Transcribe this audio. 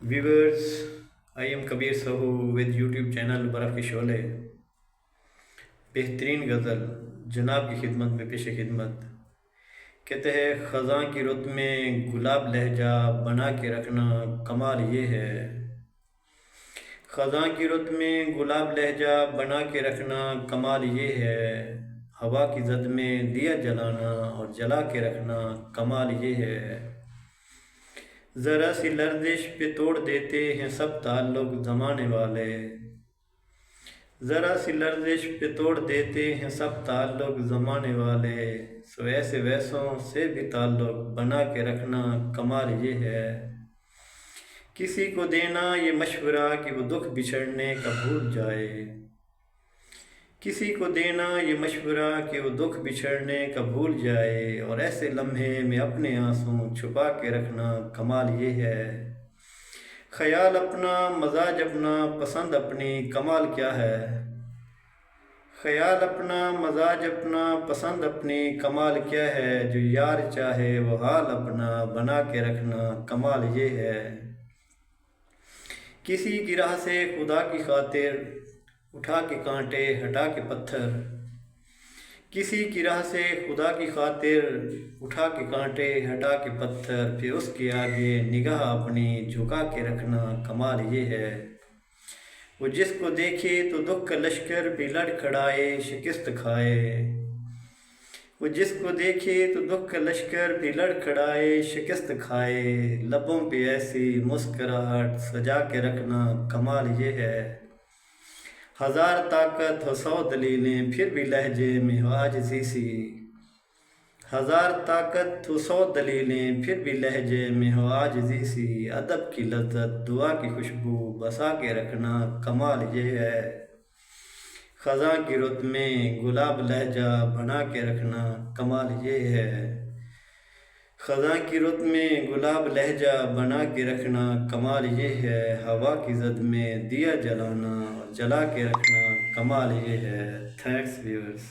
Viewers, I am Kabir Sahu with YouTube channel बर्फ़ के शोले। बेहतरीन गज़ल जनाब की खिदमत में पेश खिदमत। कहते हैं ख़ज़ां की रुत में गुलाब लहजा बना के रखना कमाल ये है। ख़ज़ां की रुत में गुलाब लहजा बना के रखना कमाल ये है। हवा की जद में दिया जलाना और जला के रखना कमाल ये है। ज़रा सी लर्जिश पे तोड़ देते हैं सब ताल्लुक ज़माने वाले। ज़रा सी लर्जिश पे तोड़ देते हैं सब ताल्लुक ज़माने वाले। सो ऐसे वैसों से भी ताल्लुक बना के रखना कमाल ये है। किसी को देना ये मशवरा कि वो दुख बिछड़ने का भूल जाए। किसी को देना ये मशवरा कि वो दुख बिछड़ने का भूल जाए, और ऐसे लम्हे में अपने आंसू छुपा के रखना कमाल ये है। ख्याल अपना मजाज अपना पसंद अपनी कमाल क्या है। ख्याल अपना मजाज अपना पसंद अपनी कमाल क्या है। जो यार चाहे वो हाल अपना बना के रखना कमाल ये है। किसी की राह से खुदा की खातिर उठा के कांटे हटा के पत्थर। किसी की राह से खुदा की खातिर उठा के कांटे हटा के पत्थर, फिर उसके आगे निगाह अपनी झुका के रखना कमाल ये है। वो जिसको देखे तो दुख का लश्कर भी लड़ खड़ाए शिकस्त खाए। वो जिसको देखे तो दुख का लश्कर भी लड़ खड़ाए शिकस्त खाए। लबों पे ऐसी मुस्कुराहट सजा के रखना कमाल ये है। हज़ार ताकत हो 100 दलीलें फिर भी लहजे में हो आजिज़ी सी। हज़ार ताकत हो 100 दलीलें फिर भी लहजे में हो आजिज़ी सी। अदब की लज्जत दुआ की खुशबू बसा के रखना कमाल ये है। ख़ज़ां की रुत में गुलाब लहजा बना के रखना कमाल ये है। ख़ज़ां की रुत में गुलाब लहजा बना के रखना कमाल ये है। हवा की जद में दिया जलाना और जला के रखना कमाल ये है। Thanks viewers.